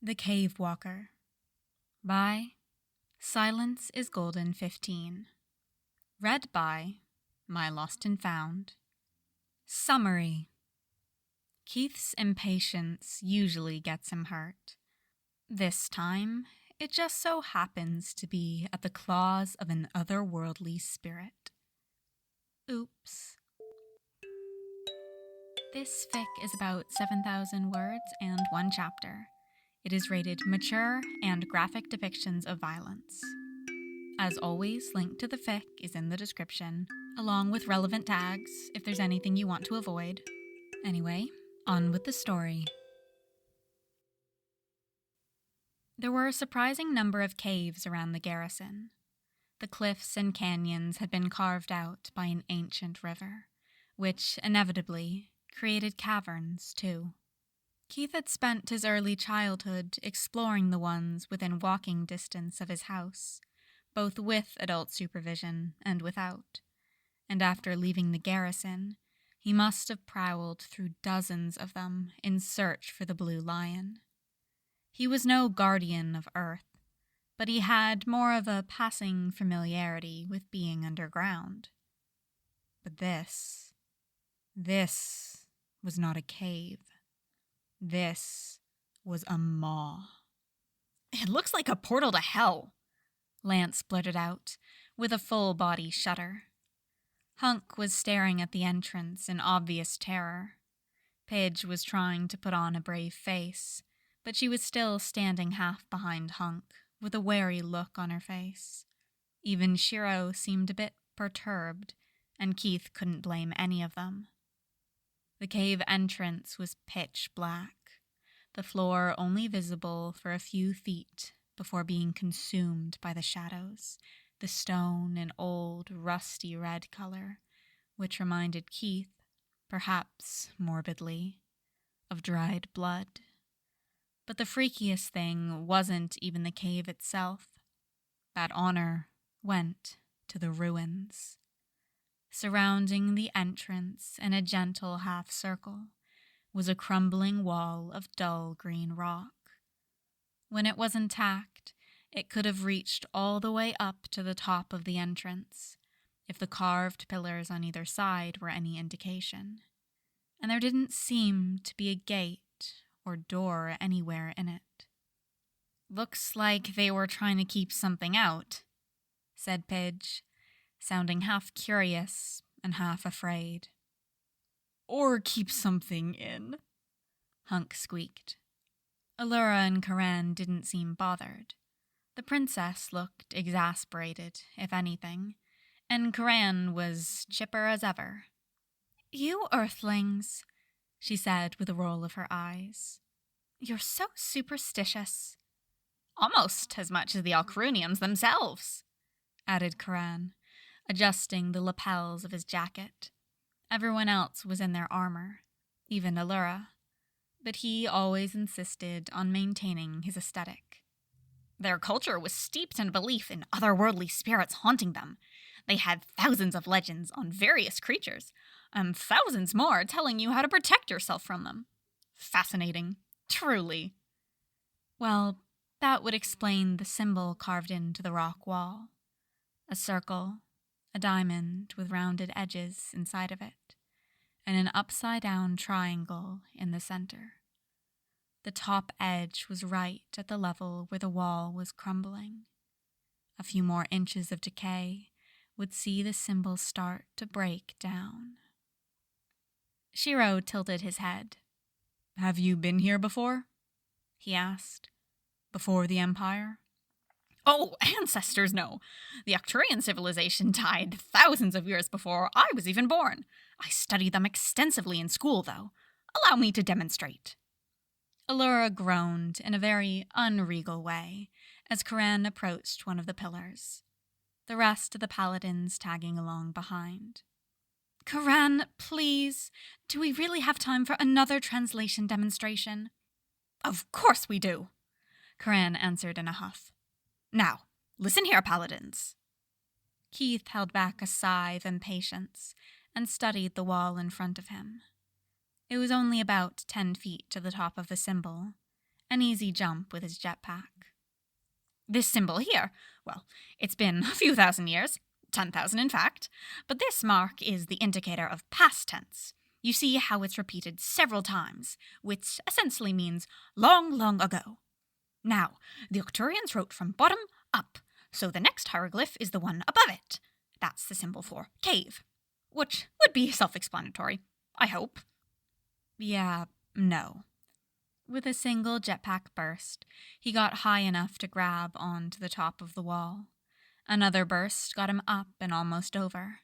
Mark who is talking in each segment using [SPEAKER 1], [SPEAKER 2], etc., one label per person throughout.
[SPEAKER 1] The Cavewalker by Silence is Golden 15. Read by My Lost and Found. Summary. Keith's impatience usually gets him hurt. This time, it just so happens to be at the claws of an otherworldly spirit. Oops. This fic is about 7,000 words and one chapter. It is rated mature and graphic depictions of violence. As always, link to the fic is in the description, along with relevant tags if there's anything you want to avoid. Anyway, on with the story. There were a surprising number of caves around the garrison. The cliffs and canyons had been carved out by an ancient river, which, inevitably, created caverns, too. Keith had spent his early childhood exploring the ones within walking distance of his house, both with adult supervision and without, and after leaving the garrison, he must have prowled through dozens of them in search for the Blue Lion. He was no guardian of Earth, but he had more of a passing familiarity with being underground. But this was not a cave. This was a maw.
[SPEAKER 2] "It looks like a portal to hell,"
[SPEAKER 1] Lance blurted out, with a full-body shudder. Hunk was staring at the entrance in obvious terror. Pidge was trying to put on a brave face, but she was still standing half behind Hunk, with a wary look on her face. Even Shiro seemed a bit perturbed, and Keith couldn't blame any of them. The cave entrance was pitch black, the floor only visible for a few feet before being consumed by the shadows, the stone an old, rusty red color, which reminded Keith, perhaps morbidly, of dried blood. But the freakiest thing wasn't even the cave itself. That honor went to the ruins. Surrounding the entrance in a gentle half-circle was a crumbling wall of dull green rock. When it was intact, it could have reached all the way up to the top of the entrance, if the carved pillars on either side were any indication. And there didn't seem to be a gate or door anywhere in it. "Looks like they were trying to keep something out," said Pidge, sounding half curious and half afraid.
[SPEAKER 2] "Or keep something in,"
[SPEAKER 1] Hunk squeaked. Allura and Karan didn't seem bothered. The princess looked exasperated, if anything, and Karan was chipper as ever. "You Earthlings," she said with a roll of her eyes. "You're so superstitious."
[SPEAKER 2] "Almost as much as the Alcrunians themselves,"
[SPEAKER 1] added Karan, adjusting the lapels of his jacket. Everyone else was in their armor, even Allura, but he always insisted on maintaining his aesthetic.
[SPEAKER 2] "Their culture was steeped in belief in otherworldly spirits haunting them. They had thousands of legends on various creatures, and thousands more telling you how to protect yourself from them. Fascinating, truly."
[SPEAKER 1] Well, that would explain the symbol carved into the rock wall. A circle, a diamond with rounded edges inside of it, and an upside-down triangle in the center. The top edge was right at the level where the wall was crumbling. A few more inches of decay would see the symbol start to break down. Shiro tilted his head.
[SPEAKER 2] "Have you been here before?"
[SPEAKER 1] he asked.
[SPEAKER 2] "Before the Empire?" "Oh, ancestors, no. The Arcturian civilization died thousands of years before I was even born. I studied them extensively in school, though. Allow me to demonstrate."
[SPEAKER 1] Allura groaned in a very unregal way as Karan approached one of the pillars, the rest of the paladins tagging along behind. "Karan, please, do we really have time for another translation demonstration?"
[SPEAKER 2] "Of course we do," Karan answered in a huff. "Now, listen here, paladins."
[SPEAKER 1] Keith held back a sigh of impatience and studied the wall in front of him. It was only about 10 feet to the top of the symbol, an easy jump with his jetpack.
[SPEAKER 2] This symbol here, well, it's been a few thousand years, 10,000 in fact, but this mark is the indicator of past tense. You see how it's repeated several times, which essentially means long, long ago. Now, the Octurians wrote from bottom up, so the next hieroglyph is the one above it. That's the symbol for cave, which would be self-explanatory, I hope.
[SPEAKER 1] Yeah, no. With a single jetpack burst, he got high enough to grab onto the top of the wall. Another burst got him up and almost over,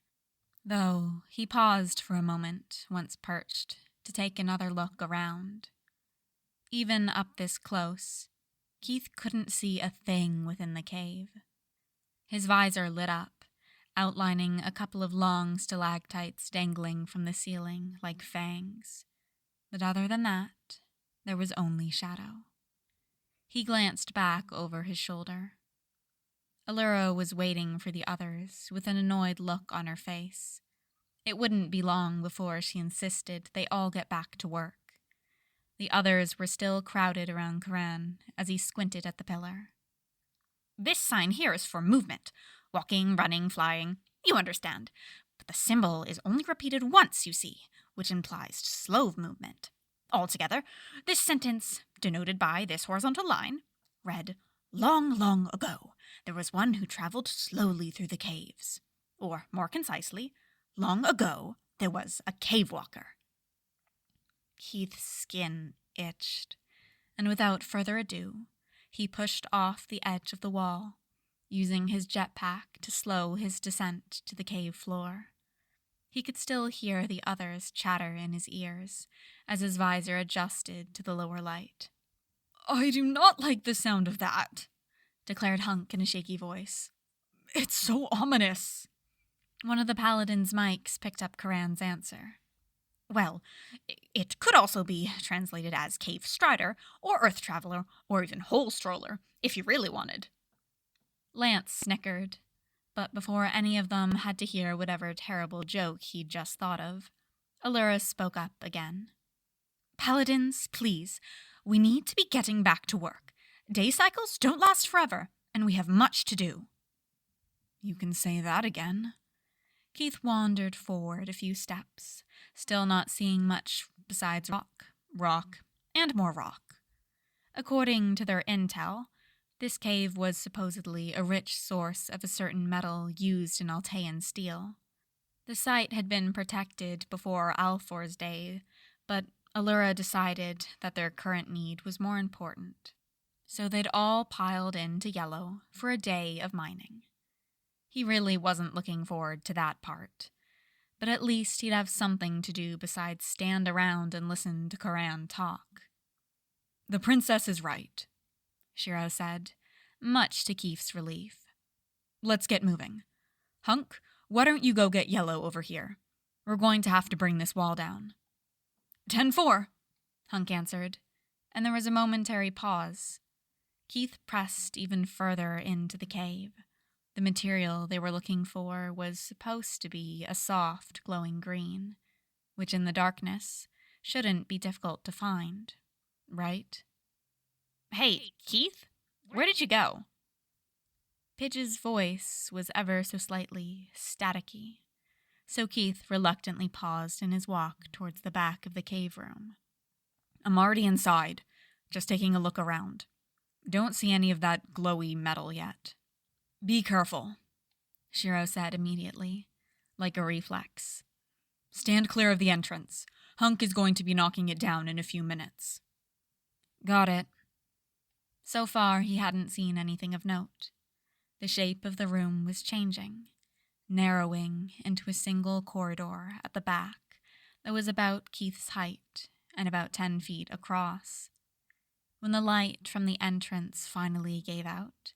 [SPEAKER 1] though he paused for a moment, once perched, to take another look around. Even up this close, Keith couldn't see a thing within the cave. His visor lit up, outlining a couple of long stalactites dangling from the ceiling like fangs. But other than that, there was only shadow. He glanced back over his shoulder. Allura was waiting for the others with an annoyed look on her face. It wouldn't be long before she insisted they all get back to work. The others were still crowded around Karan as he squinted at the pillar.
[SPEAKER 2] This sign here is for movement. Walking, running, flying. You understand. But the symbol is only repeated once, you see, which implies slow movement. Altogether, this sentence, denoted by this horizontal line, read, "Long, long ago, there was one who traveled slowly through the caves." Or, more concisely, long ago, there was a Cavewalker.
[SPEAKER 1] Keith's skin itched, and without further ado, he pushed off the edge of the wall, using his jetpack to slow his descent to the cave floor. He could still hear the others chatter in his ears as his visor adjusted to the lower light.
[SPEAKER 2] "I do not like the sound of that," declared Hunk in a shaky voice. "It's so ominous."
[SPEAKER 1] One of the paladin's mics picked up Karan's answer.
[SPEAKER 2] "Well, it could also be translated as Cave Strider, or Earth Traveler, or even Hole Stroller, if you really wanted."
[SPEAKER 1] Lance snickered, but before any of them had to hear whatever terrible joke he'd just thought of, Allura spoke up again.
[SPEAKER 2] "Paladins, please, we need to be getting back to work. Day cycles don't last forever, and we have much to do."
[SPEAKER 1] "You can say that again." Keith wandered forward a few steps, still not seeing much besides rock, and more rock. According to their intel, this cave was supposedly a rich source of a certain metal used in Altean steel. The site had been protected before Alfor's day, but Allura decided that their current need was more important, so they'd all piled into Yellow for a day of mining. He really wasn't looking forward to that part, but at least he'd have something to do besides stand around and listen to Karan talk.
[SPEAKER 2] "The princess is right,"
[SPEAKER 1] Shiro said, much to Keith's relief.
[SPEAKER 2] "Let's get moving. Hunk, why don't you go get Yellow over here? We're going to have to bring this wall down."
[SPEAKER 1] 10-4, Hunk answered, and there was a momentary pause. Keith pressed even further into the cave. The material they were looking for was supposed to be a soft, glowing green, which in the darkness shouldn't be difficult to find, right?
[SPEAKER 2] "Hey, Keith, where did you go?"
[SPEAKER 1] Pidge's voice was ever so slightly staticky, so Keith reluctantly paused in his walk towards the back of the cave room.
[SPEAKER 2] "I'm already inside, just taking a look around. Don't see any of that glowy metal yet." "Be careful,"
[SPEAKER 1] Shiro said immediately, like a reflex.
[SPEAKER 2] "Stand clear of the entrance. Hunk is going to be knocking it down in a few minutes."
[SPEAKER 1] Got it. So far, he hadn't seen anything of note. The shape of the room was changing, narrowing into a single corridor at the back that was about Keith's height and about 10 feet across. When the light from the entrance finally gave out,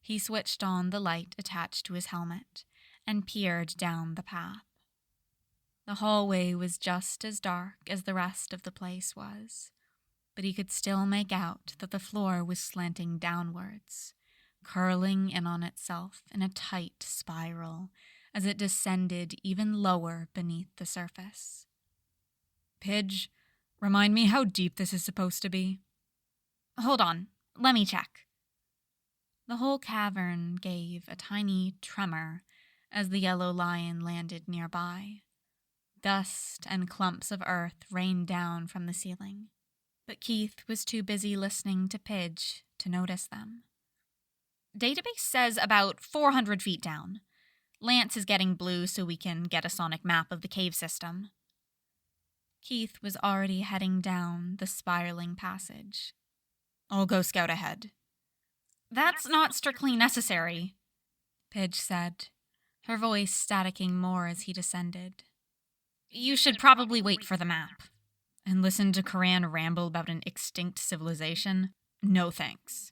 [SPEAKER 1] he switched on the light attached to his helmet and peered down the path. The hallway was just as dark as the rest of the place was, but he could still make out that the floor was slanting downwards, curling in on itself in a tight spiral as it descended even lower beneath the surface.
[SPEAKER 2] "Pidge, remind me how deep this is supposed to be." Hold on. Let me check.
[SPEAKER 1] The whole cavern gave a tiny tremor as the yellow lion landed nearby. Dust and clumps of earth rained down from the ceiling, but Keith was too busy listening to Pidge to notice them.
[SPEAKER 2] Database says about 400 feet down. Lance is getting blue so we can get a sonic map of the cave system.
[SPEAKER 1] Keith was already heading down the spiraling passage.
[SPEAKER 2] I'll go scout ahead. That's not strictly necessary,
[SPEAKER 1] Pidge said, her voice staticking more as he descended.
[SPEAKER 2] You should probably wait for the map. And listen to Karan ramble about an extinct civilization? No thanks.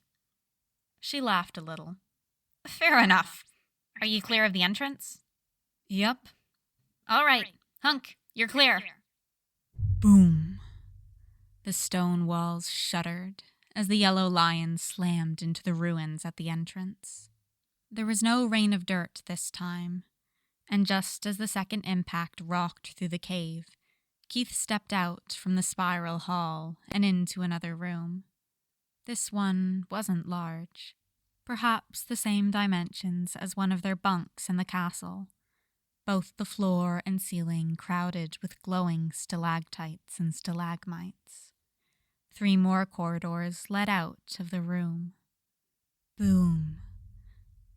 [SPEAKER 1] She laughed a little.
[SPEAKER 2] Fair enough. Are you clear of the entrance?
[SPEAKER 1] Yep.
[SPEAKER 2] All right. Hunk, you're clear.
[SPEAKER 1] Boom. The stone walls shuddered as the yellow lion slammed into the ruins at the entrance. There was no rain of dirt this time, and just as the second impact rocked through the cave, Keith stepped out from the spiral hall and into another room. This one wasn't large, perhaps the same dimensions as one of their bunks in the castle, both the floor and ceiling crowded with glowing stalactites and stalagmites. 3 more corridors led out of the room. Boom.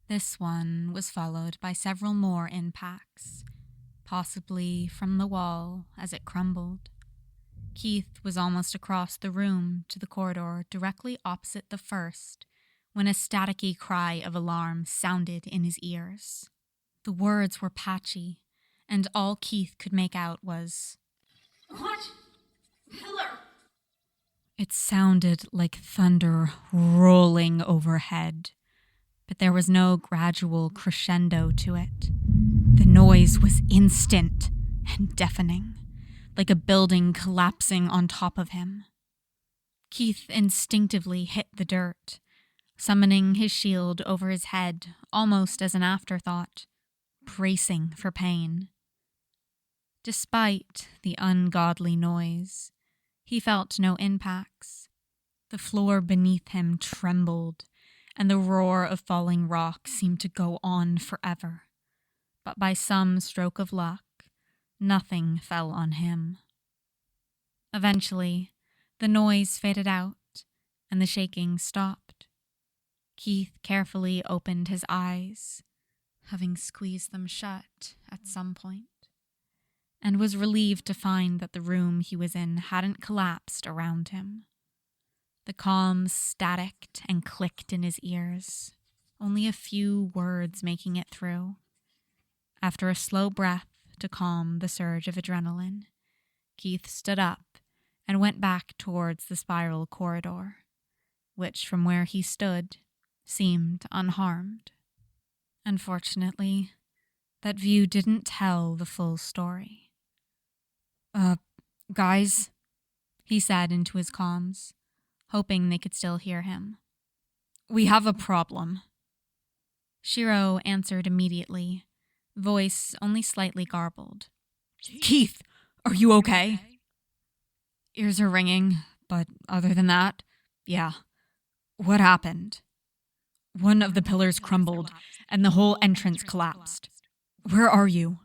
[SPEAKER 1] This one was followed by several more impacts, possibly from the wall as it crumbled. Keith was almost across the room to the corridor directly opposite the first when a staticky cry of alarm sounded in his ears. The words were patchy, and all Keith could make out was,
[SPEAKER 2] "What? Pillar!"
[SPEAKER 1] It sounded like thunder rolling overhead, but there was no gradual crescendo to it. The noise was instant and deafening, like a building collapsing on top of him. Keith instinctively hit the dirt, summoning his shield over his head almost as an afterthought, bracing for pain. Despite the ungodly noise, he felt no impacts. The floor beneath him trembled, and the roar of falling rock seemed to go on forever. But by some stroke of luck, nothing fell on him. Eventually, the noise faded out, and the shaking stopped. Keith carefully opened his eyes, having squeezed them shut at some point, and was relieved to find that the room he was in hadn't collapsed around him. The calm staticked and clicked in his ears, only a few words making it through. After a slow breath to calm the surge of adrenaline, Keith stood up and went back towards the spiral corridor, which from where he stood seemed unharmed. Unfortunately, that view didn't tell the full story. Guys, he said into his comms, hoping they could still hear him. We have a problem. Shiro answered immediately, voice only slightly garbled. Keith, are you okay? Ears are ringing, but other than that, yeah. What happened? One of the pillars crumbled, and the whole entrance collapsed. Where are you?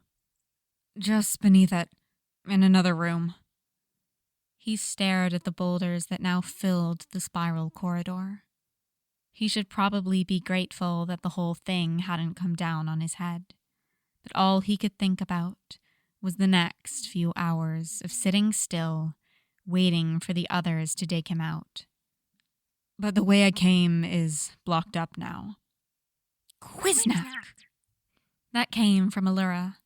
[SPEAKER 1] Just beneath it, in another room. He stared at the boulders that now filled the spiral corridor. He should probably be grateful that the whole thing hadn't come down on his head, but all he could think about was the next few hours of sitting still, waiting for the others to dig him out. But the way I came is blocked up now. Quiznak! That came from Allura,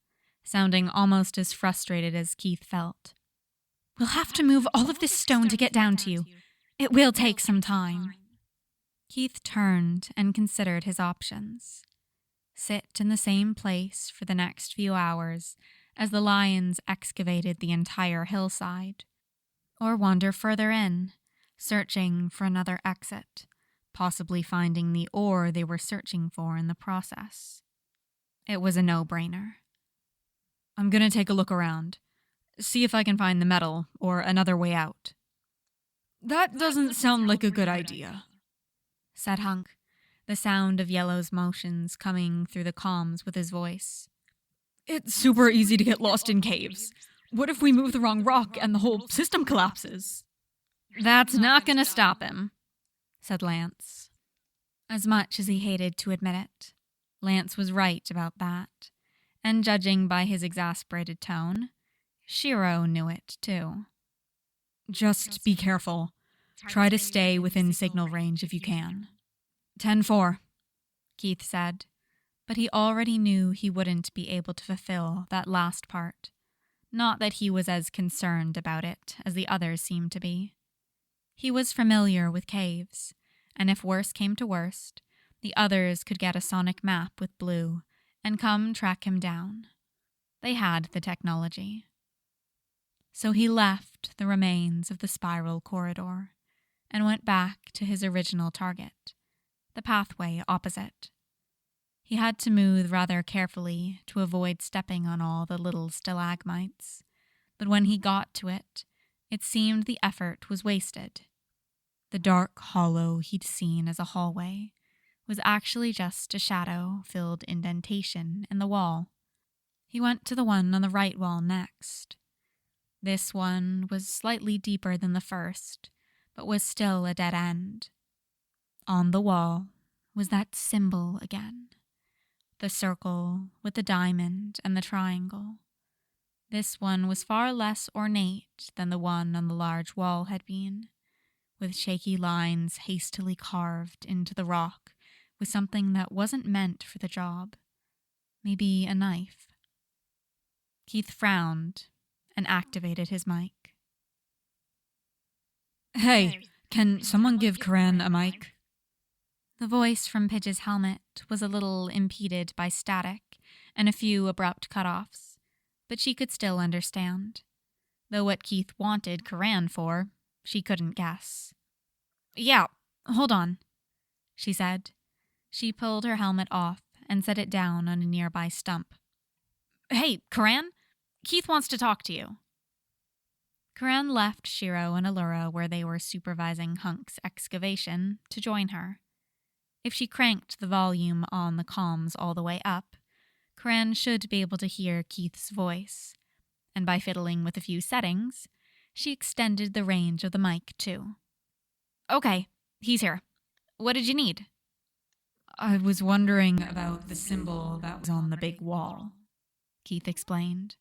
[SPEAKER 1] sounding almost as frustrated as Keith felt. We'll have to move all of this stone to get down to you. It will take some time. Keith turned and considered his options. Sit in the same place for the next few hours as the lions excavated the entire hillside, or wander further in, searching for another exit, possibly finding the ore they were searching for in the process. It was a no-brainer. I'm going to take a look around, see if I can find the metal or another way out.
[SPEAKER 3] That doesn't sound like a good idea,
[SPEAKER 1] said Hunk, the sound of Yellow's motions coming through the comms with his voice.
[SPEAKER 3] It's super easy to get lost in caves. What if we move the wrong rock and the whole system collapses?
[SPEAKER 2] That's not gonna stop him,
[SPEAKER 1] said Lance. As much as he hated to admit it, Lance was right about that, and judging by his exasperated tone, Shiro knew it too.
[SPEAKER 3] Just be careful. Try to stay within signal range if you can.
[SPEAKER 1] 10-4, Keith said, but he already knew he wouldn't be able to fulfill that last part. Not that he was as concerned about it as the others seemed to be. He was familiar with caves, and if worse came to worst, the others could get a sonic map with Blue and come track him down. They had the technology. So he left the remains of the spiral corridor and went back to his original target, the pathway opposite. He had to move rather carefully to avoid stepping on all the little stalagmites, but when he got to it, it seemed the effort was wasted. The dark hollow he'd seen as a hallway was actually just a shadow-filled indentation in the wall. He went to the one on the right wall next. This one was slightly deeper than the first, but was still a dead end. On the wall was that symbol again. The circle with the diamond and the triangle. This one was far less ornate than the one on the large wall had been, with shaky lines hastily carved into the rock with something that wasn't meant for the job. Maybe a knife. Keith frowned and activated his mic.
[SPEAKER 3] Hey, can someone give Karan a mic?
[SPEAKER 1] The voice from Pidge's helmet was a little impeded by static and a few abrupt cutoffs, but she could still understand. Though what Keith wanted Karan for, she couldn't guess.
[SPEAKER 2] Yeah, hold on,
[SPEAKER 1] she said. She pulled her helmet off and set it down on a nearby stump.
[SPEAKER 2] Hey, Karan, Keith wants to talk to you.
[SPEAKER 1] Karan left Shiro and Allura where they were supervising Hunk's excavation to join her. If she cranked the volume on the comms all the way up, Karan should be able to hear Keith's voice, and by fiddling with a few settings, she extended the range of the mic too.
[SPEAKER 2] Okay, he's here. What did you need?
[SPEAKER 3] I was wondering about the symbol that was on the big wall,
[SPEAKER 1] Keith explained.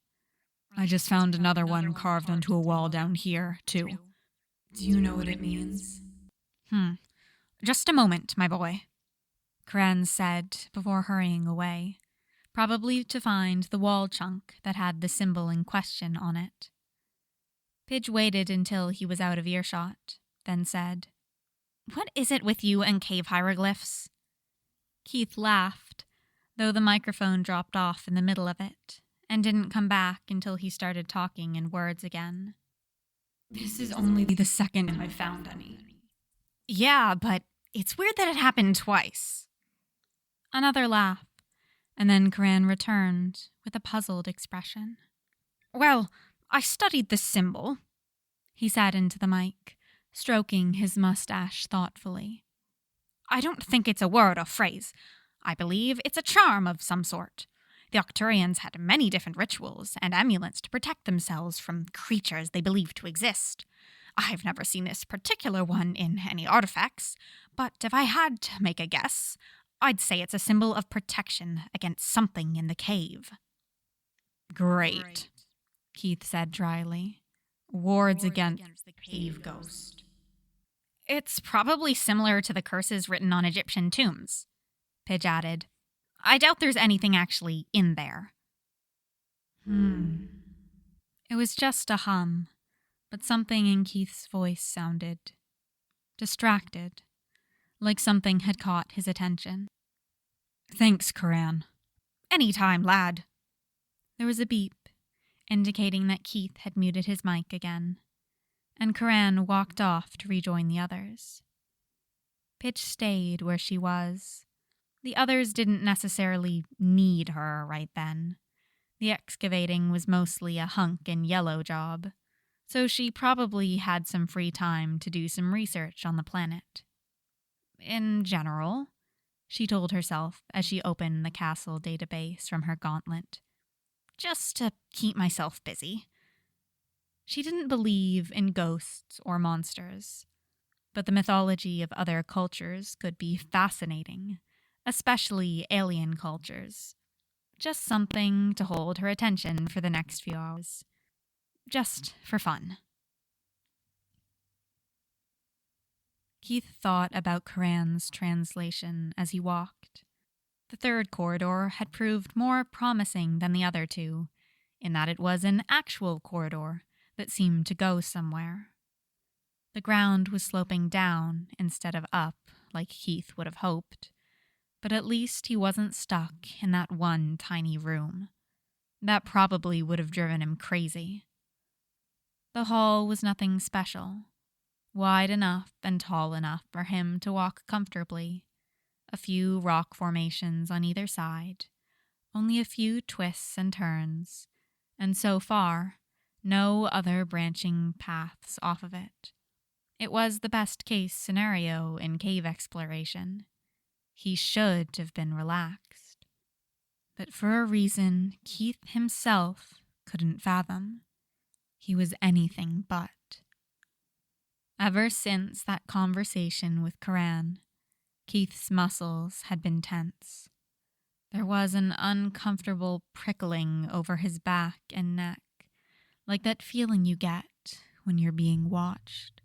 [SPEAKER 3] I just found another one carved onto a wall down here, too.
[SPEAKER 1] Do you know what it means?
[SPEAKER 2] Just a moment, my boy,
[SPEAKER 1] Karan said before hurrying away, probably to find the wall chunk that had the symbol in question on it. Pidge waited until he was out of earshot, then said,
[SPEAKER 2] "What is it with you and cave hieroglyphs?"
[SPEAKER 1] Keith laughed, though the microphone dropped off in the middle of it, and didn't come back until he started talking in words again.
[SPEAKER 3] This is only the second time I've found any.
[SPEAKER 2] Yeah, but it's weird that it happened twice.
[SPEAKER 1] Another laugh, and then Karan returned with a puzzled expression.
[SPEAKER 2] Well, I studied this symbol,
[SPEAKER 1] he said into the mic, stroking his mustache thoughtfully.
[SPEAKER 2] I don't think it's a word or phrase. I believe it's a charm of some sort. The Octurians had many different rituals and amulets to protect themselves from creatures they believed to exist. I've never seen this particular one in any artifacts, but if I had to make a guess, I'd say it's a symbol of protection against something in the cave.
[SPEAKER 3] Great,
[SPEAKER 1] Keith said dryly. Wards against
[SPEAKER 3] the cave ghost.
[SPEAKER 2] It's probably similar to the curses written on Egyptian tombs, Pidge added. I doubt there's anything actually in there.
[SPEAKER 1] It was just a hum, but something in Keith's voice sounded distracted, like something had caught his attention.
[SPEAKER 3] Thanks, Karan.
[SPEAKER 2] Anytime, lad.
[SPEAKER 1] There was a beep, indicating that Keith had muted his mic again, and Karan walked off to rejoin the others. Pidge stayed where she was. The others didn't necessarily need her right then. The excavating was mostly a Hunk and Yellow job, so she probably had some free time to do some research on the planet. In general, she told herself as she opened the castle database from her gauntlet, just to keep myself busy. She didn't believe in ghosts or monsters, but the mythology of other cultures could be fascinating, especially alien cultures. Just something to hold her attention for the next few hours. Just for fun. Keith thought about Kuran's translation as he walked. The third corridor had proved more promising than the other two, in that it was an actual corridor that seemed to go somewhere. The ground was sloping down instead of up, like Keith would have hoped, but at least he wasn't stuck in that one tiny room. That probably would have driven him crazy. The hall was nothing special, wide enough and tall enough for him to walk comfortably. A few rock formations on either side, only a few twists and turns, and so far, no other branching paths off of it. It was the best-case scenario in cave exploration. He should have been relaxed. But for a reason Keith himself couldn't fathom, he was anything but. Ever since that conversation with Kuran, Keith's muscles had been tense. There was an uncomfortable prickling over his back and neck, like that feeling you get when you're being watched.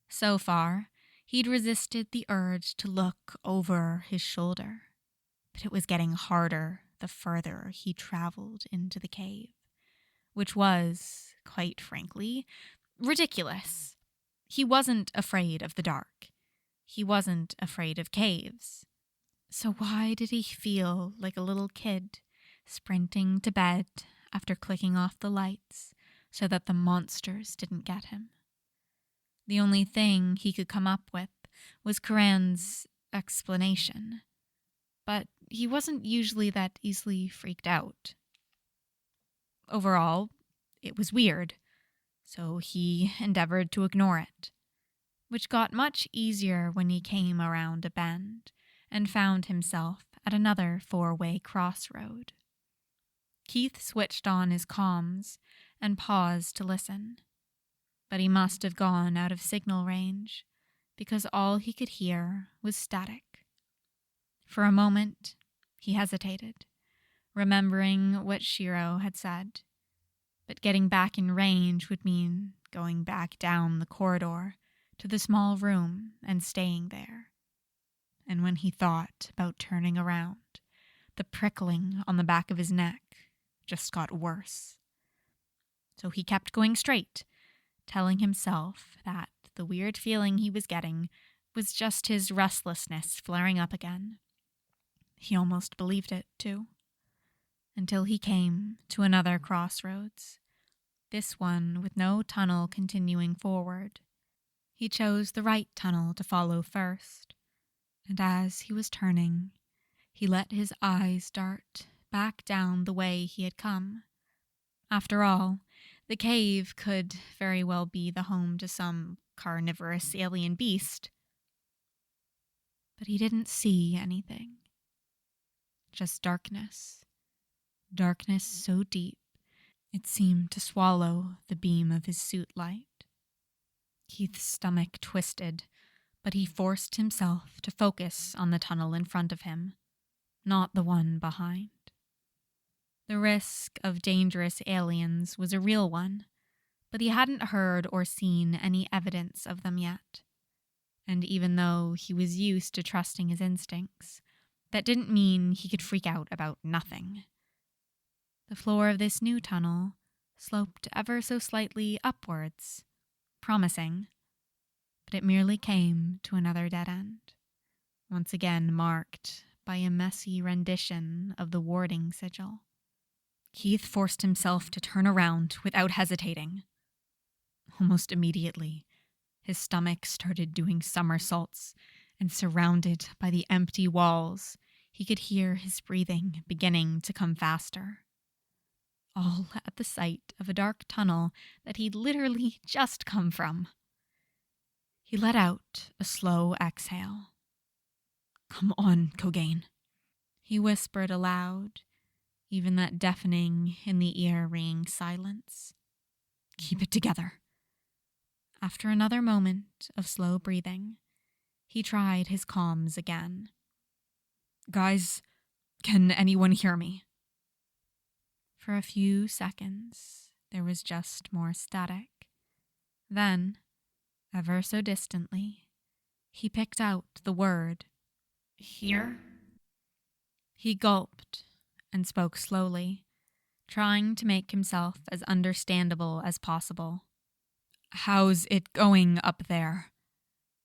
[SPEAKER 1] So far, he'd resisted the urge to look over his shoulder, but it was getting harder the further he traveled into the cave, which was, quite frankly, ridiculous. He wasn't afraid of the dark. He wasn't afraid of caves. So why did he feel like a little kid sprinting to bed after clicking off the lights so that the monsters didn't get him? The only thing he could come up with was Kuran's explanation, but he wasn't usually that easily freaked out. Overall, it was weird, so he endeavored to ignore it, which got much easier when he came around a bend and found himself at another four-way crossroad. Keith switched on his comms and paused to listen, but he must have gone out of signal range because all he could hear was static. For a moment, he hesitated, remembering what Shiro had said, but getting back in range would mean going back down the corridor to the small room and staying there. And when he thought about turning around, the prickling on the back of his neck just got worse. So he kept going straight, telling himself that the weird feeling he was getting was just his restlessness flaring up again. He almost believed it, too, until he came to another crossroads, this one with no tunnel continuing forward. He chose the right tunnel to follow first, and as he was turning, he let his eyes dart back down the way he had come. After all, the cave could very well be the home to some carnivorous alien beast. But he didn't see anything. Just darkness. Darkness so deep, it seemed to swallow the beam of his suit light. Keith's stomach twisted, but he forced himself to focus on the tunnel in front of him, not the one behind. The risk of dangerous aliens was a real one, but he hadn't heard or seen any evidence of them yet. And even though he was used to trusting his instincts, that didn't mean he could freak out about nothing. The floor of this new tunnel sloped ever so slightly upwards, promising, but it merely came to another dead end, once again marked by a messy rendition of the warding sigil. Keith forced himself to turn around without hesitating. Almost immediately, his stomach started doing somersaults, and surrounded by the empty walls, he could hear his breathing beginning to come faster. all at the sight of a dark tunnel that he'd literally just come from. He let out a slow exhale.
[SPEAKER 3] Come on, Cogain.
[SPEAKER 1] He whispered aloud, even that deafening, in the ear ringing silence.
[SPEAKER 3] Keep it together.
[SPEAKER 1] After another moment of slow breathing, he tried his comms again.
[SPEAKER 3] Guys, can anyone hear me?
[SPEAKER 1] For a few seconds, there was just more static. Then, ever so distantly, he picked out the word, "Here?" He gulped and spoke slowly, trying to make himself as understandable as possible.
[SPEAKER 3] How's it going up there?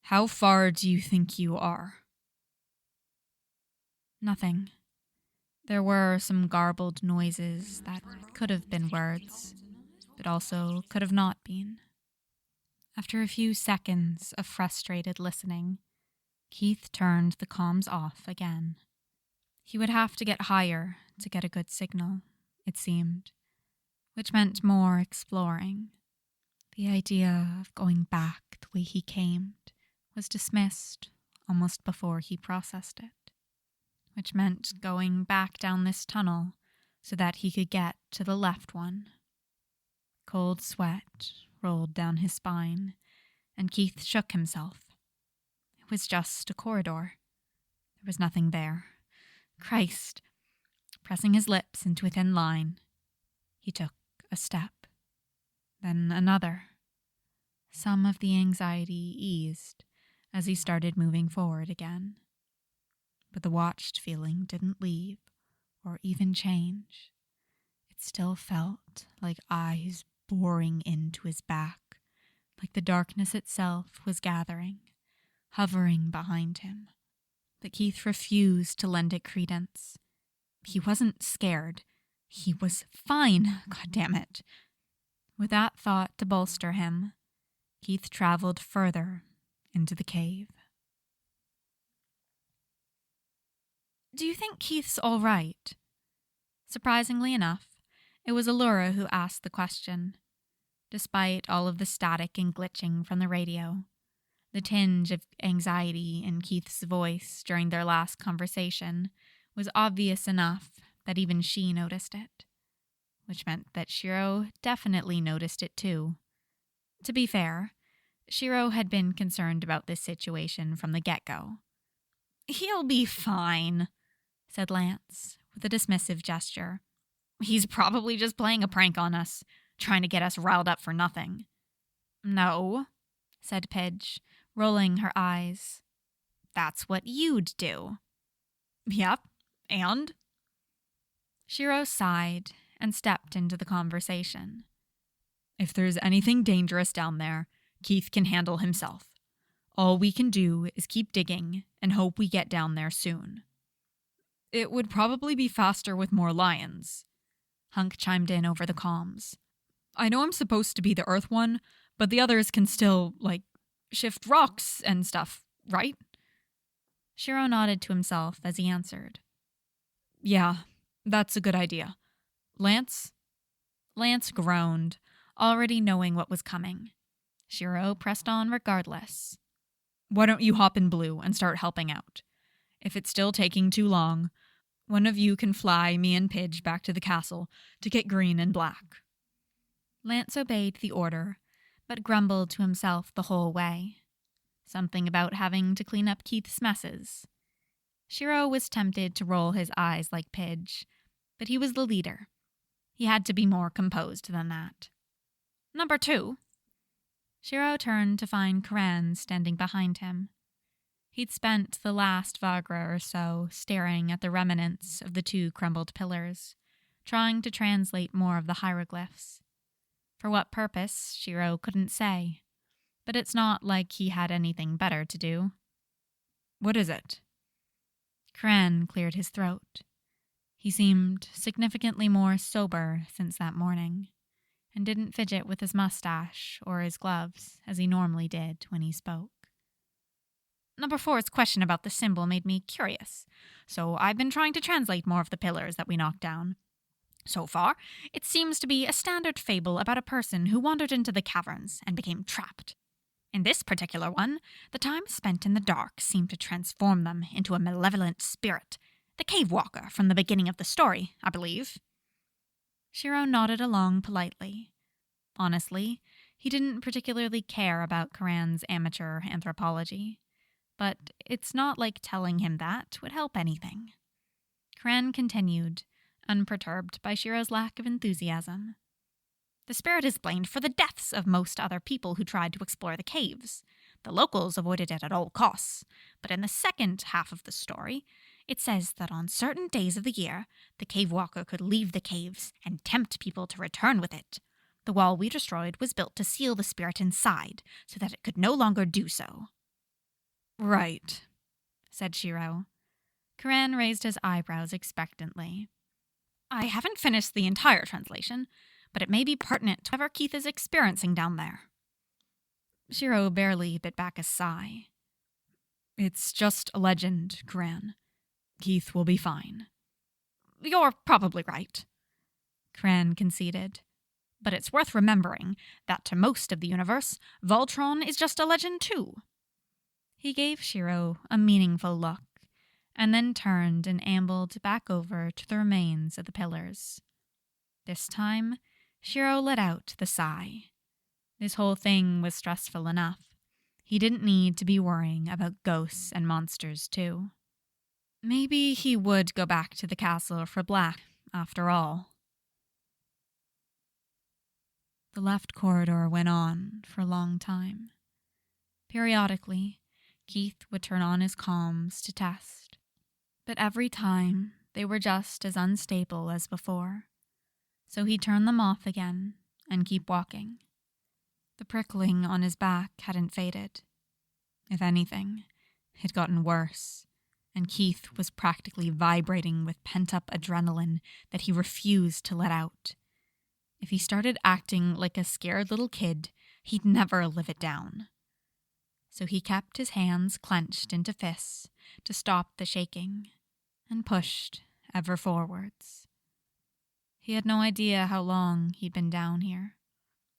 [SPEAKER 3] How far do you think you are?
[SPEAKER 1] Nothing. There were some garbled noises that could have been words, but also could have not been. After a few seconds of frustrated listening, Keith turned the comms off again. He would have to get higher to get a good signal, it seemed, which meant more exploring. The idea of going back the way he came was dismissed almost before he processed it, which meant going back down this tunnel so that he could get to the left one. Cold sweat rolled down his spine, and Keith shook himself. It was just a corridor. There was nothing there. Christ! Pressing his lips into a thin line, he took a step. Then another. Some of the anxiety eased as he started moving forward again. But the watched feeling didn't leave or even change. It still felt like eyes boring into his back, like the darkness itself was gathering, hovering behind him. But Keith refused to lend it credence. He wasn't scared. He was fine, goddammit. With that thought to bolster him, Keith traveled further into the cave. Do you think Keith's all right? Surprisingly enough, it was Allura who asked the question. Despite all of the static and glitching from the radio, the tinge of anxiety in Keith's voice during their last conversation was obvious enough that even she noticed it, which meant that Shiro definitely noticed it too. To be fair, Shiro had been concerned about this situation from the get-go. "He'll be fine," said Lance, with a dismissive gesture. "He's probably just playing a prank on us, trying to get us riled up for nothing." "No," said Pidge, rolling her eyes. "That's what you'd do." "Yep, and?" Shiro sighed and stepped into the conversation.
[SPEAKER 3] If there's anything dangerous down there, Keith can handle himself. All we can do is keep digging and hope we get down there soon. It would probably be faster with more lions.
[SPEAKER 1] Hunk chimed in over the comms.
[SPEAKER 3] I know I'm supposed to be the Earth one, but the others can still, shift rocks and stuff, right?
[SPEAKER 1] Shiro nodded to himself as he answered.
[SPEAKER 3] Yeah, that's a good idea. Lance?
[SPEAKER 1] Lance groaned, already knowing what was coming. Shiro pressed on regardless.
[SPEAKER 3] Why don't you hop in Blue and start helping out? If it's still taking too long, one of you can fly me and Pidge back to the castle to get Green and Black.
[SPEAKER 1] Lance obeyed the order, but grumbled to himself the whole way. Something about having to clean up Keith's messes. Shiro was tempted to roll his eyes like Pidge, but he was the leader. He had to be more composed than that. "Number 2. Shiro turned to find Karen standing behind him. He'd spent the last Vagra or so staring at the remnants of the 2 crumbled pillars, trying to translate more of the hieroglyphs. For what purpose, Shiro couldn't say, but it's not like he had anything better to do.
[SPEAKER 3] What is it?
[SPEAKER 1] Karen cleared his throat. He seemed significantly more sober since that morning, and didn't fidget with his mustache or his gloves as he normally did when he spoke. Number 4's question about the symbol made me curious, so I've been trying to translate more of the pillars that we knocked down.
[SPEAKER 2] So far, it seems to be a standard fable about a person who wandered into the caverns and became trapped. In this particular one, the time spent in the dark seemed to transform them into a malevolent spirit, the Cavewalker from the beginning of the story, I believe.
[SPEAKER 1] Shiro nodded along politely. Honestly, he didn't particularly care about Karan's amateur anthropology, but it's not like telling him that would help anything. Karan continued, unperturbed by Shiro's lack of enthusiasm.
[SPEAKER 2] The spirit is blamed for the deaths of most other people who tried to explore the caves. The locals avoided it at all costs, but in the second half of the story, it says that on certain days of the year, the Cavewalker could leave the caves and tempt people to return with it. The wall we destroyed was built to seal the spirit inside, so that it could no longer do so.
[SPEAKER 1] Right, said Shiro. Karan raised his eyebrows expectantly.
[SPEAKER 2] I haven't finished the entire translation, but it may be pertinent to whatever Keith is experiencing down there.
[SPEAKER 1] Shiro barely bit back a sigh. It's just a legend, Karan. Keith will be fine.
[SPEAKER 2] You're probably right,
[SPEAKER 1] Karan conceded.
[SPEAKER 2] But it's worth remembering that to most of the universe, Voltron is just a legend too.
[SPEAKER 1] He gave Shiro a meaningful look, and then turned and ambled back over to the remains of the pillars. This time, Shiro let out the sigh. This whole thing was stressful enough. He didn't need to be worrying about ghosts and monsters, too. Maybe he would go back to the castle for Black, after all. The left corridor went on for a long time. Periodically, Keith would turn on his comms to test, but every time they were just as unstable as before, so he'd turn them off again and keep walking. The prickling on his back hadn't faded. If anything, it had gotten worse, and Keith was practically vibrating with pent-up adrenaline that he refused to let out. If he started acting like a scared little kid, he'd never live it down. So he kept his hands clenched into fists to stop the shaking, and pushed ever forwards. He had no idea how long he'd been down here.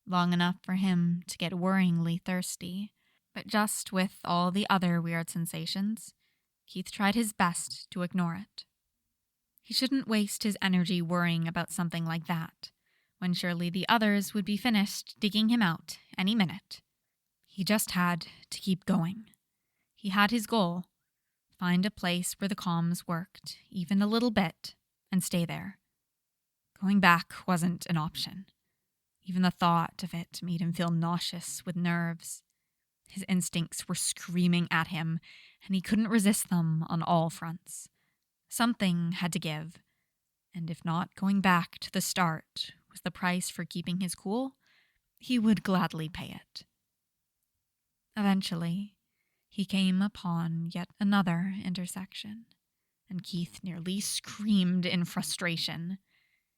[SPEAKER 1] Long enough for him to get worryingly thirsty, but just with all the other weird sensations, Keith tried his best to ignore it. He shouldn't waste his energy worrying about something like that, when surely the others would be finished digging him out any minute. He just had to keep going. He had his goal: find a place where the comms worked, even a little bit, and stay there. Going back wasn't an option. Even the thought of it made him feel nauseous with nerves. His instincts were screaming at him, and he couldn't resist them on all fronts. Something had to give, and if not going back to the start was the price for keeping his cool, he would gladly pay it. Eventually, he came upon yet another intersection, and Keith nearly screamed in frustration.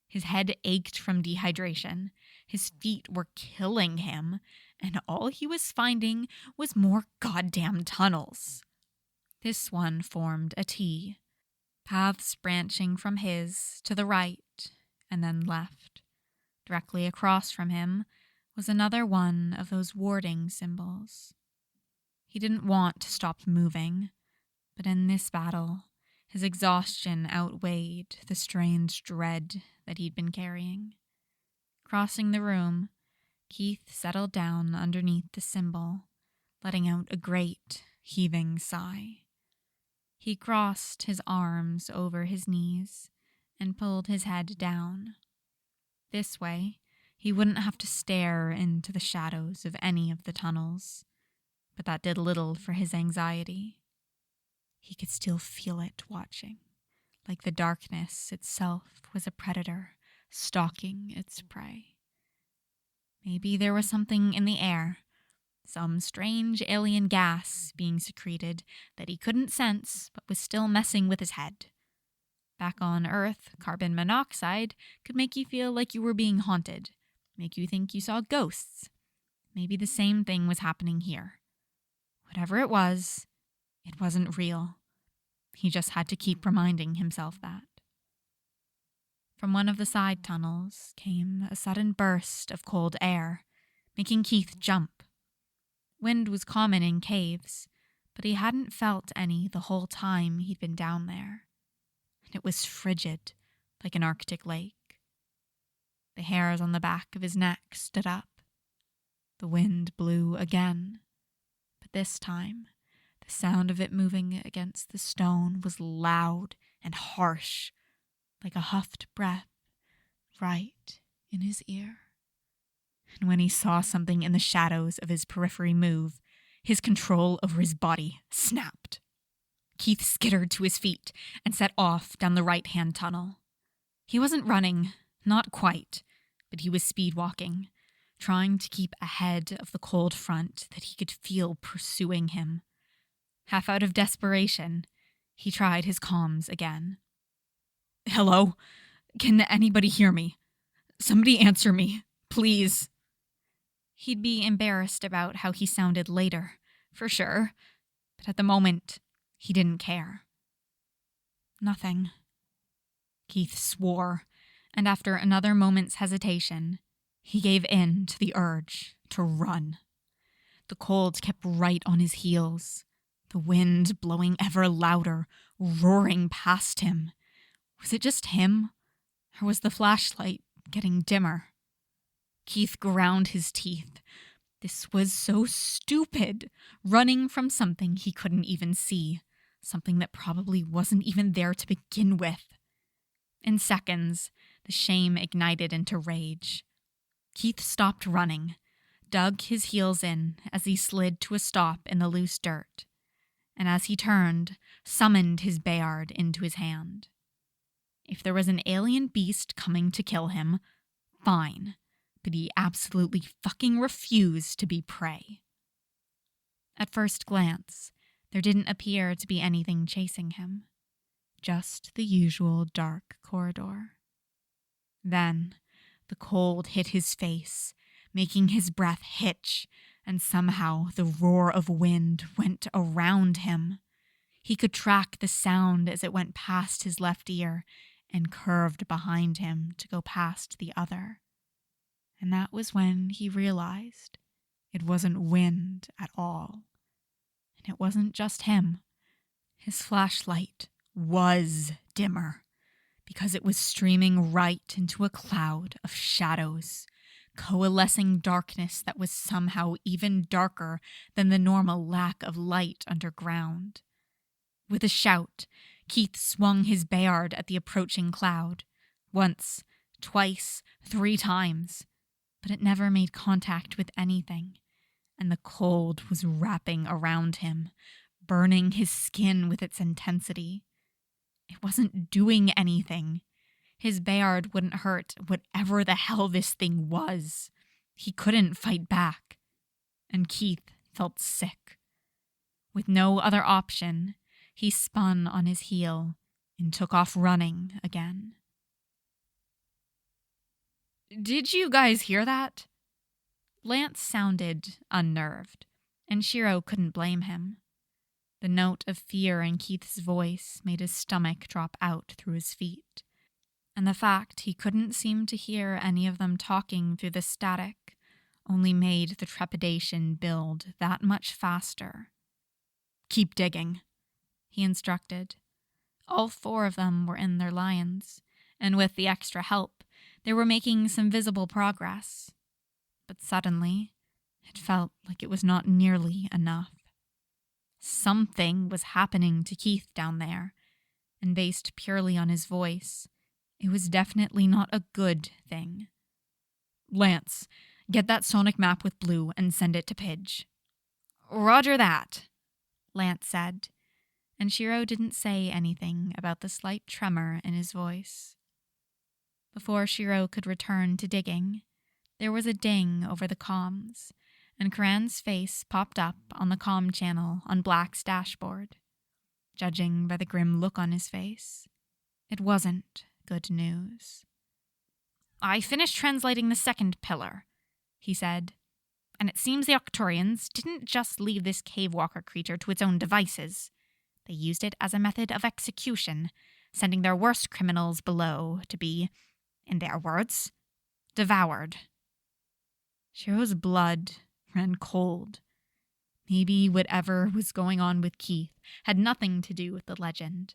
[SPEAKER 1] His head ached from dehydration, his feet were killing him, and all he was finding was more goddamn tunnels. This one formed a T, paths branching from his to the right and then left. Directly across from him was another one of those warding symbols. He didn't want to stop moving, but in this battle, his exhaustion outweighed the strange dread that he'd been carrying. Crossing the room, Keith settled down underneath the symbol, letting out a great, heaving sigh. He crossed his arms over his knees and pulled his head down. This way, he wouldn't have to stare into the shadows of any of the tunnels, but that did little for his anxiety. He could still feel it watching, like the darkness itself was a predator stalking its prey. Maybe there was something in the air, some strange alien gas being secreted that he couldn't sense but was still messing with his head. Back on Earth, carbon monoxide could make you feel like you were being haunted, make you think you saw ghosts. Maybe the same thing was happening here. Whatever it wasn't real. He just had to keep reminding himself that.
[SPEAKER 3] From one of the side tunnels came a sudden burst of cold air, making Keith jump. Wind was common in caves, but he hadn't felt any the whole time he'd been down there. And it was frigid, like an Arctic lake. The hairs on the back of his neck stood up. The wind blew again, but this time, the sound of it moving against the stone was loud and harsh, like a huffed breath, right in his ear. And when he saw something in the shadows of his periphery move, his control over his body snapped. Keith skittered to his feet and set off down the right-hand tunnel. He wasn't running, not quite, but he was speed-walking, trying to keep ahead of the cold front that he could feel pursuing him. Half out of desperation, he tried his comms again. "Hello? Can anybody hear me? Somebody answer me, please." He'd be embarrassed about how he sounded later, for sure, but at the moment, he didn't care. Nothing. Keith swore, and after another moment's hesitation, he gave in to the urge to run. The cold kept right on his heels, the wind blowing ever louder, roaring past him. Was it just him, or was the flashlight getting dimmer? Keith ground his teeth. This was so stupid, running from something he couldn't even see, something that probably wasn't even there to begin with. In seconds, the shame ignited into rage. Keith stopped running, dug his heels in as he slid to a stop in the loose dirt, and as he turned, summoned his Bayard into his hand. If there was an alien beast coming to kill him, fine, but he absolutely fucking refused to be prey. At first glance, there didn't appear to be anything chasing him, just the usual dark corridor. Then, the cold hit his face, making his breath hitch, and somehow the roar of wind went around him. He could track the sound as it went past his left ear and curved behind him to go past the other. And that was when he realized it wasn't wind at all. And it wasn't just him. His flashlight was dimmer, because it was streaming right into a cloud of shadows, coalescing darkness that was somehow even darker than the normal lack of light underground. With a shout, Keith swung his Bayard at the approaching cloud. Once, twice, 3 times. But it never made contact with anything, and the cold was wrapping around him, burning his skin with its intensity. It wasn't doing anything. His Bayard wouldn't hurt whatever the hell this thing was. He couldn't fight back. And Keith felt sick. With no other option, he spun on his heel and took off running again. "Did you guys hear that?" Lance sounded unnerved, and Shiro couldn't blame him. The note of fear in Keith's voice made his stomach drop out through his feet, and the fact he couldn't seem to hear any of them talking through the static only made the trepidation build that much faster. "Keep digging," he instructed. All 4 of them were in their lions, and with the extra help, they were making some visible progress. But suddenly, it felt like it was not nearly enough. Something was happening to Keith down there, and based purely on his voice, it was definitely not a good thing. "Lance, get that sonic map with Blue and send it to Pidge." "Roger that," Lance said, and Shiro didn't say anything about the slight tremor in his voice. Before Shiro could return to digging, there was a ding over the comms, and Karan's face popped up on the comm channel on Black's dashboard. Judging by the grim look on his face, it wasn't good news. "I finished translating the second pillar," he said, "and it seems the Octorians didn't just leave this Cavewalker creature to its own devices. They used it as a method of execution,
[SPEAKER 1] sending their worst criminals below to be, in their words, devoured. Shiro's blood ran cold. Maybe whatever was going on with Keith had nothing to do with the legend.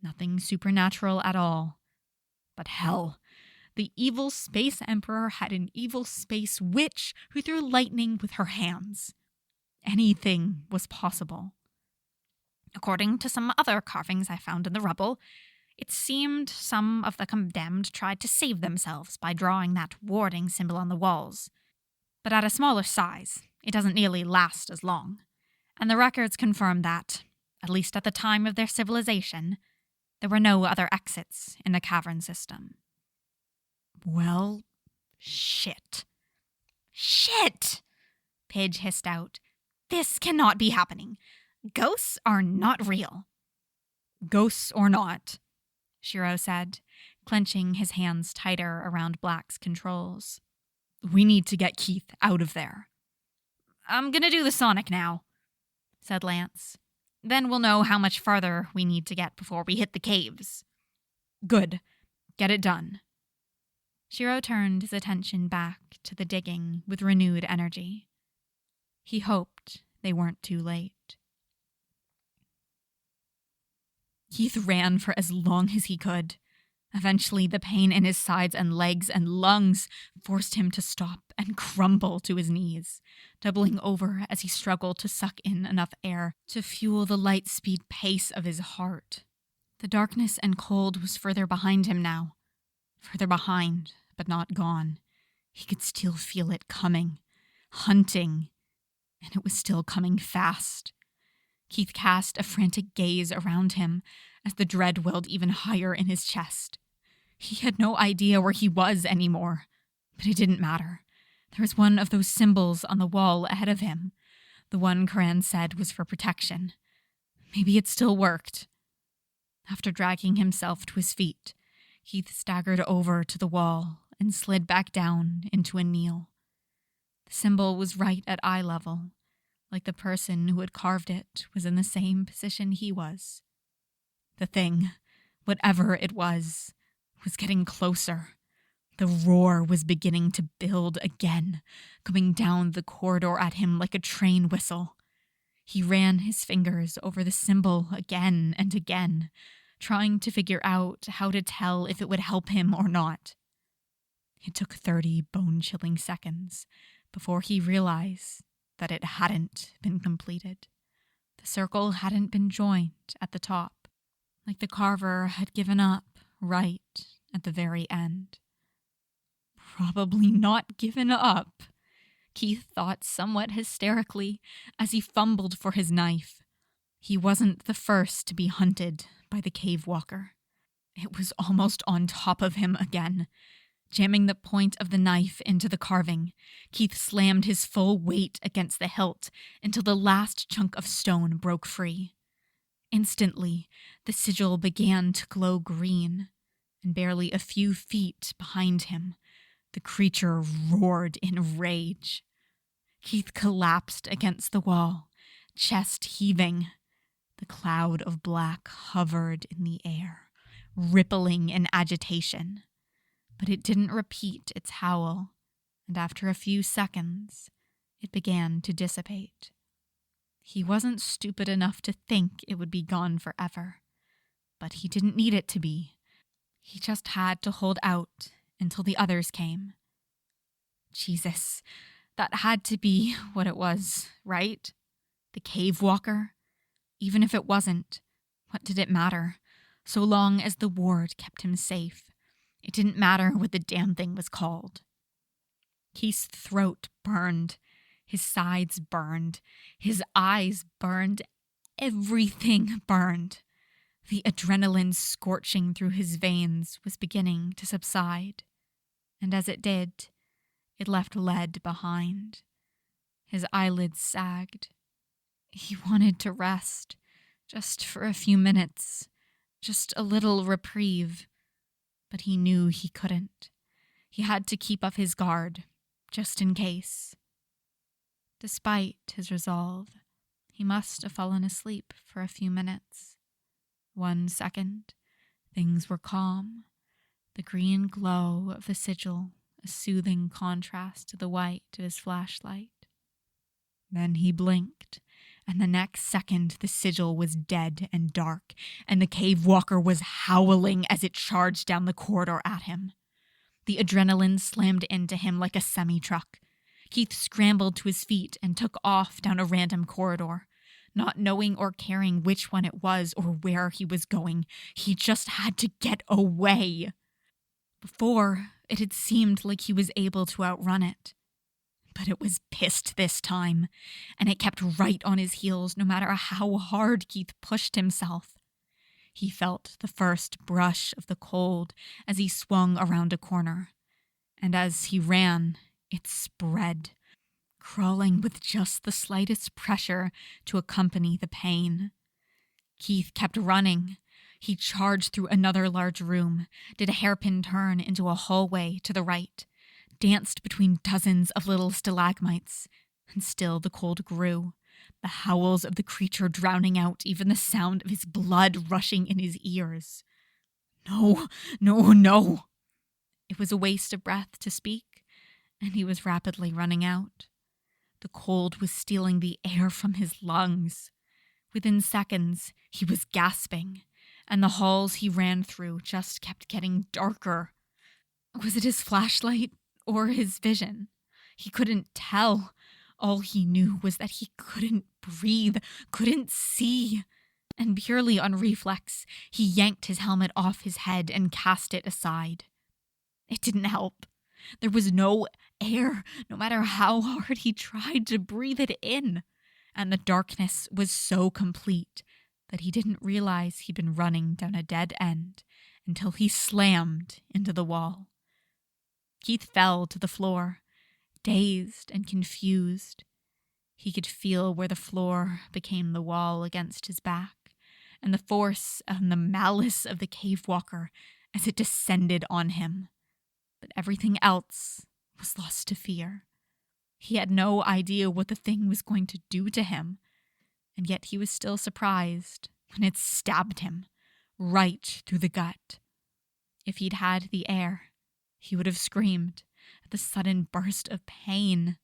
[SPEAKER 1] Nothing supernatural at all. But hell, the evil space emperor had an evil space witch who threw lightning with her hands. Anything was possible. According to some other carvings I found in the rubble, it seemed some of the condemned tried to save themselves by drawing that warding symbol on the walls. But at a smaller size, it doesn't nearly last as long. And the records confirm that, at least at the time of their civilization, there were no other exits in the cavern system. Well, shit. Shit! Pidge hissed out. This cannot be happening. Ghosts are not real. Ghosts or not, Shiro said, clenching his hands tighter around Black's controls. We need to get Keith out of there. I'm gonna do the sonic now, said Lance. Then we'll know how much farther we need to get before we hit the caves. Good. Get it done. Shiro turned his attention back to the digging with renewed energy. He hoped they weren't too late. Keith ran for as long as he could. Eventually, the pain in his sides and legs and lungs forced him to stop and crumble to his knees, doubling over as he struggled to suck in enough air to fuel the light-speed pace of his heart. The darkness and cold was further behind him now. Further behind, but not gone. He could still feel it coming, hunting, and it was still coming fast. Keith cast a frantic gaze around him as the dread welled even higher in his chest. He had no idea where he was anymore, but it didn't matter. There was one of those symbols on the wall ahead of him, the one Karan said was for protection. Maybe it still worked. After dragging himself to his feet, Keith staggered over to the wall and slid back down into a kneel. The symbol was right at eye level, like the person who had carved it was in the same position he was. The thing, whatever it was getting closer. The roar was beginning to build again, coming down the corridor at him like a train whistle. He ran his fingers over the symbol again and again, trying to figure out how to tell if it would help him or not. It took 30 bone-chilling seconds before he realized that it hadn't been completed. The circle hadn't been joined at the top, like the carver had given up right at the very end. Probably not given up, Keith thought somewhat hysterically as he fumbled for his knife. He wasn't the first to be hunted by the Cavewalker. It was almost on top of him again. Jamming the point of the knife into the carving, Keith slammed his full weight against the hilt until the last chunk of stone broke free. Instantly, the sigil began to glow green, and barely a few feet behind him, the creature roared in rage. Keith collapsed against the wall, chest heaving. The cloud of black hovered in the air, rippling in agitation. But it didn't repeat its howl, and after a few seconds, it began to dissipate. He wasn't stupid enough to think it would be gone forever, but he didn't need it to be. He just had to hold out until the others came. Jesus, that had to be what it was, right? The Cavewalker? Even if it wasn't, what did it matter? So long as the ward kept him safe. It didn't matter what the damn thing was called. Keith's throat burned. His sides burned. His eyes burned. Everything burned. The adrenaline scorching through his veins was beginning to subside. And as it did, it left lead behind. His eyelids sagged. He wanted to rest, just for a few minutes, just a little reprieve. But he knew he couldn't. He had to keep up his guard, just in case. Despite his resolve, he must have fallen asleep for a few minutes. 1 second,
[SPEAKER 3] Things were calm, the green glow of the sigil a soothing contrast to the white of his flashlight. Then he blinked, and the next second the sigil was dead and dark, and the Cavewalker was howling as it charged down the corridor at him. The adrenaline slammed into him like a semi-truck. Keith scrambled to his feet and took off down a random corridor. Not knowing or caring which one it was or where he was going, he just had to get away. Before, it had seemed like he was able to outrun it. But it was pissed this time, and it kept right on his heels no matter how hard Keith pushed himself. He felt the first brush of the cold as he swung around a corner, and as he ran, it spread, crawling with just the slightest pressure to accompany the pain. Keith kept running. He charged through another large room, did a hairpin turn into a hallway to the right, danced between dozens of little stalagmites, and still the cold grew, the howls of the creature drowning out even the sound of his blood rushing in his ears. No, no, no! It was a waste of breath to speak, and he was rapidly running out. The cold was stealing the air from his lungs. Within seconds, he was gasping, and the halls he ran through just kept getting darker. Was it his flashlight or his vision? He couldn't tell. All he knew was that he couldn't breathe, couldn't see. And purely on reflex, he yanked his helmet off his head and cast it aside. It didn't help. There was no air, no matter how hard he tried to breathe it in. And the darkness was so complete that he didn't realize he'd been running down a dead end until he slammed into the wall. Keith fell to the floor, dazed and confused. He could feel where the floor became the wall against his back, and the force and the malice of the Cavewalker as it descended on him. But everything else was lost to fear. He had no idea what the thing was going to do to him, and yet he was still surprised when it stabbed him right through the gut. If he'd had the air, he would have screamed at the sudden burst of pain,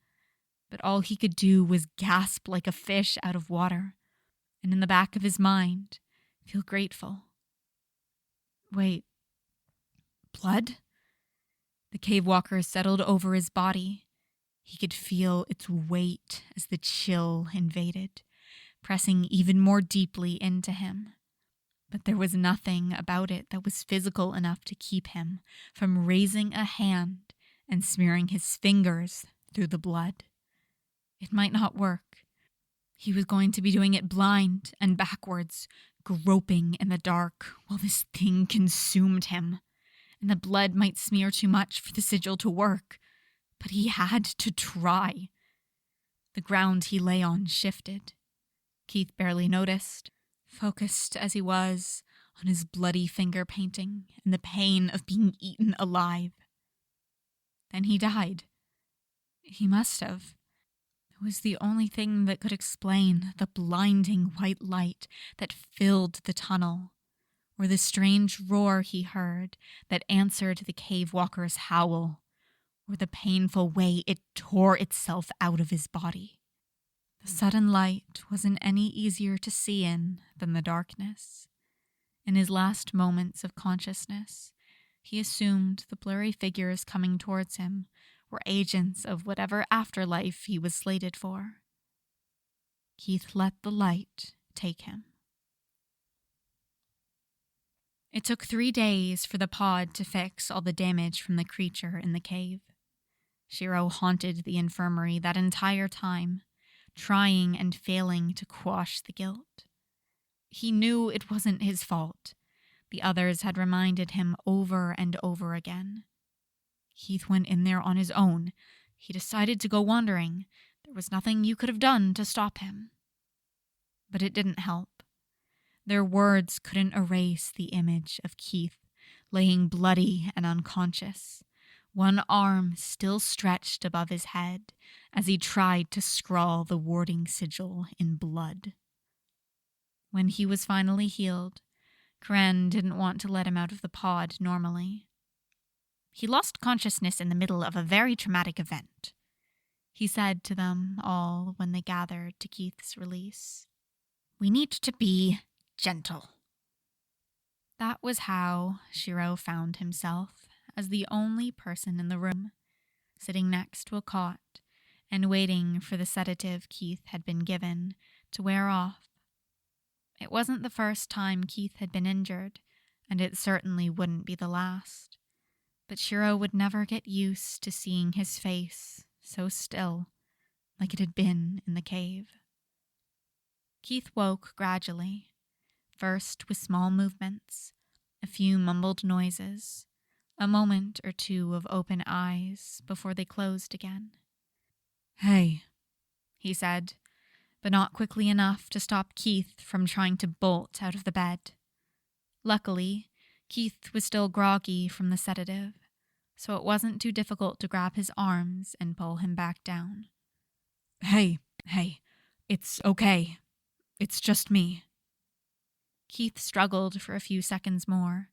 [SPEAKER 3] but all he could do was gasp like a fish out of water, and in the back of his mind, feel grateful. Wait, blood? The Cavewalker settled over his body. He could feel its weight as the chill invaded, pressing even more deeply into him. But there was nothing about it that was physical enough to keep him from raising a hand and smearing his fingers through the blood. It might not work. He was going to be doing it blind and backwards, groping in the dark while this thing consumed him. And the blood might smear too much for the sigil to work, but he had to try. The ground he lay on shifted. Keith barely noticed, focused as he was on his bloody finger painting and the pain of being eaten alive. Then he died. He must have. It was the only thing that could explain the blinding white light that filled the tunnel, or the strange roar he heard that answered the Cavewalker's howl, or the painful way it tore itself out of his body. The sudden light wasn't any easier to see in than the darkness. In his last moments of consciousness, he assumed the blurry figures coming towards him were agents of whatever afterlife he was slated for. Keith let the light take him. It took 3 days for the pod to fix all the damage from the creature in the cave. Shiro haunted the infirmary that entire time, trying and failing to quash the guilt. He knew it wasn't his fault. The others had reminded him over and over again. Keith went in there on his own. He decided to go wandering. There was nothing you could have done to stop him. But it didn't help. Their words couldn't erase the image of Keith laying bloody and unconscious, one arm still stretched above his head as he tried to scrawl the warding sigil in blood. When he was finally healed,
[SPEAKER 1] Kren didn't want to let him out of the pod normally.
[SPEAKER 2] He lost consciousness in the middle of a very traumatic event,
[SPEAKER 1] he said to them all when they gathered to Keith's release.
[SPEAKER 2] We need to be gentle.
[SPEAKER 1] That was how Shiro found himself as the only person in the room, sitting next to a cot and waiting for the sedative Keith had been given to wear off. It wasn't the first time Keith had been injured, and it certainly wouldn't be the last. But Shiro would never get used to seeing his face so still, like it had been in the cave. Keith woke gradually, first with small movements, a few mumbled noises, a moment or two of open eyes before they closed again.
[SPEAKER 3] Hey,
[SPEAKER 1] he said, but not quickly enough to stop Keith from trying to bolt out of the bed. Luckily, Keith was still groggy from the sedative, so it wasn't too difficult to grab his arms and pull him back down.
[SPEAKER 3] Hey, it's okay. It's just me.
[SPEAKER 1] Keith struggled for a few seconds more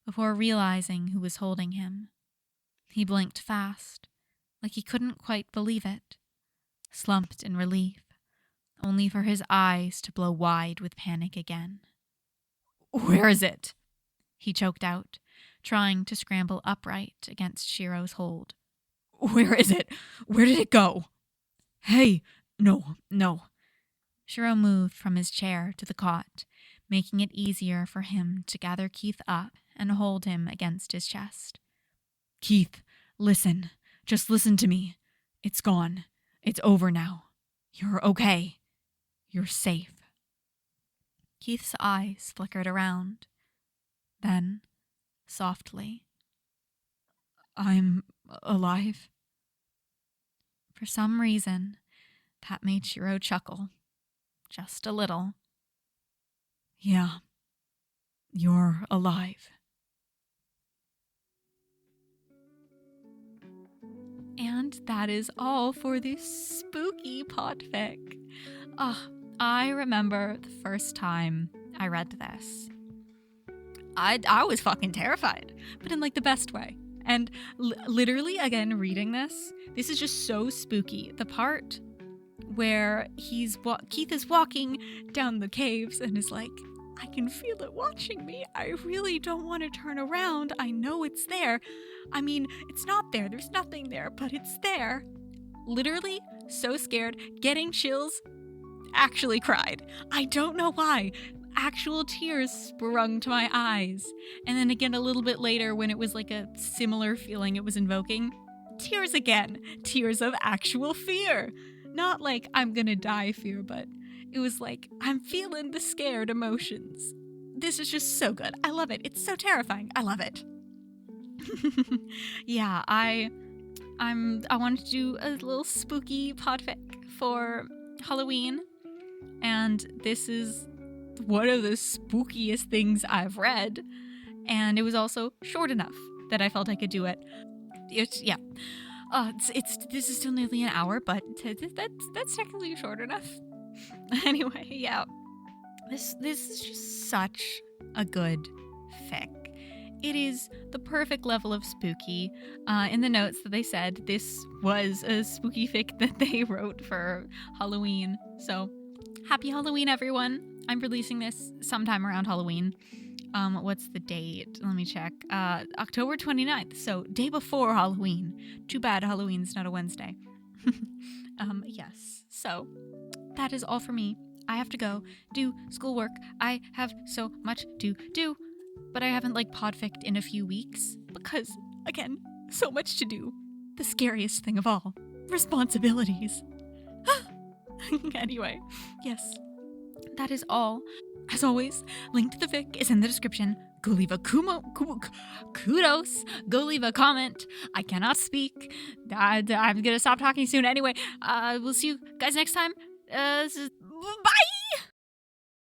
[SPEAKER 1] before realizing who was holding him. He blinked fast, like he couldn't quite believe it, slumped in relief, only for his eyes to blow wide with panic again.
[SPEAKER 3] Where is it?
[SPEAKER 1] He choked out, trying to scramble upright against Shiro's hold.
[SPEAKER 3] Where is it? Where did it go? Hey, no.
[SPEAKER 1] Shiro moved from his chair to the cot, making it easier for him to gather Keith up and hold him against his chest.
[SPEAKER 3] Keith, listen. Just listen to me. It's gone. It's over now. You're okay. You're safe.
[SPEAKER 1] Keith's eyes flickered around. Then, softly,
[SPEAKER 3] I'm alive?
[SPEAKER 1] For some reason, that made Shiro chuckle. Just a little.
[SPEAKER 3] Yeah, you're alive.
[SPEAKER 1] And that is all for this spooky podfic. I remember the first time I read this. I was fucking terrified, but in like the best way. And literally, again, reading this is just so spooky. The part where Keith is walking down the caves and is like, I can feel it watching me. I really don't want to turn around. I know it's there. I mean, it's not there. There's nothing there, but it's there. Literally, so scared, getting chills, actually cried. I don't know why. Actual tears sprung to my eyes. And then again, a little bit later, when it was like a similar feeling it was invoking, tears again. Tears of actual fear. Not like I'm gonna die fear, but it was like, I'm feeling the scared emotions. This is just so good. I love it. It's so terrifying. I love it. Yeah, I wanted to do a little spooky podfic for Halloween, and this is one of the spookiest things I've read, and it was also short enough that I felt I could do it. This is still nearly an hour, but that's technically short enough. Anyway, yeah, this is just such a good fic. It is the perfect level of spooky. In the notes that they said, this was a spooky fic that they wrote for Halloween. So, happy Halloween, everyone. I'm releasing this sometime around Halloween. What's the date? Let me check. October 29th, so day before Halloween. Too bad Halloween's not a Wednesday. Yes, so that is all for me. I have to go do schoolwork. I have so much to do. But I haven't podficked in a few weeks because, again, so much to do. The scariest thing of all, responsibilities. Anyway, yes, that is all. As always, link to the fic is in the description. Go leave a kudos. Go leave a comment. I cannot speak. I'm gonna stop talking soon. Anyway, we'll see you guys next time. Bye.